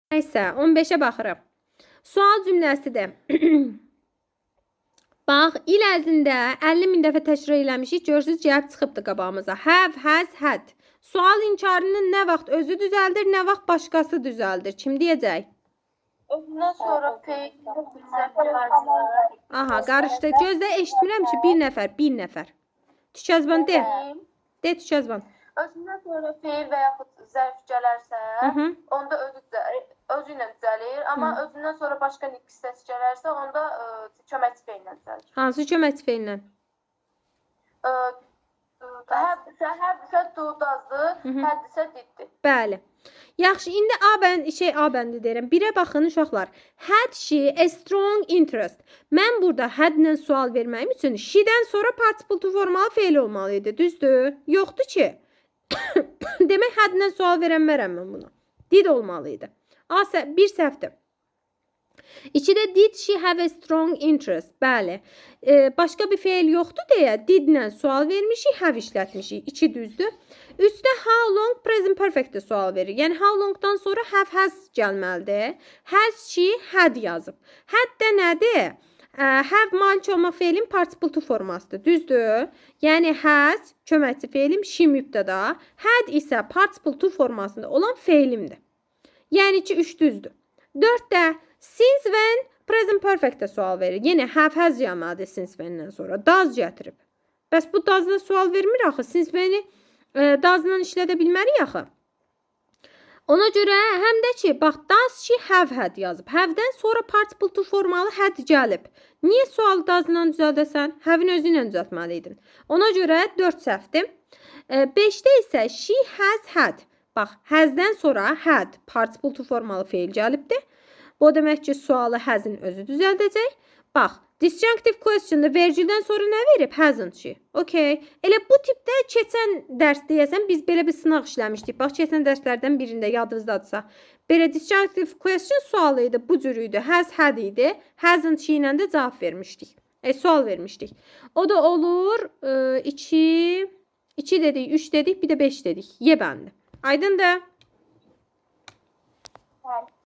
Nəysə, 15-ə baxırıq. Sual cümləsidir. Bax, il ərzində 50.000 dəfə təkrar eləmişik. Görürsünüz, cavab çıxıbdı qabağımıza. Have, has, had. Sual inkarının nə vaxt özü düzəldir, nə vaxt başqası düzəldir. Kim deyəcək? Özündən sonra feil. Aha, qarışdı. Gözlə eşitmirəm ki, bir nəfər. Tükəzban de. De Tükəzban. Özündən sonra feil və yaxud zərf gələrsə, onda özü ilə düzəlir. Amma özündən sonra başqa nik hissəsi gələrsə, onda köməkçi feillə düzəlir. Hansı köməkçi feillə? Hədisə dudazdır, hədisə diddir. Bəli. Yaxşı, indi A bəndi deyirəm. Birə baxın uşaqlar. Had she a strong interest. Mən burada hadlə sual verməyim üçün she-dən sonra participle to formalı feil olmalıydı. Düzdür? Yoxdur ki. Demək, hadlə sual verəmərəm mən buna. Did olmalıydı. Bir səhvdir. İkidə did she have a strong interest. Bəli. Başqa bir feil yoxdur deyə didlə sual vermişik, have işlətmişik. 2 düzdür. Üstdə how long present perfect sual verir. Yəni how longdan sonra have has gəlməlidir. Has she had yazıb. Had də nədir? Have malik olmaq feilin participle to formasıdır. Düzdür? Yəni has köməkçi feilim, she mübtəda. Had isə participle to formasında olan feilimdir. Yəni ki 3 düzdür. 4də since when present perfect sual verir. Yenə have has gəlməlidir since when-dən sonra. Does gətirib. Bəs bu does-la sual vermir axı. Since when-i does-la işlədə bilmərik axı. Ona görə həm də ki, bax, does she have had yazıb. Have-dən sonra participle to formalı had gəlib. Niyə sualı does-la düzəldəsən? Have-in özü ilə düzəltməliydin. Ona görə 4 səhvdir. 5-də isə she has had. Bax, has-dən sonra had participle to formalı feil gəlibdir. Bu demək ki, sualı has-in özü düzəldəcək. Bax, disjunctive question-da vergüldən sonra nə verib? Hasn't she. Okay. Elə bu tipdə keçən dərs deyəsən, biz belə bir sınaq işləmişdik. Bax, keçən dərslərdən birində yadınızdadırsa. Belə disjunctive question sualı idi, bu cür idi. Has, had idi. Hasn't she ilə də cavab vermişdik. Sual vermişdik. O da olur 2 dedik, 3 dedik, bir də 5 dedik. Y bəndi. Aydındır?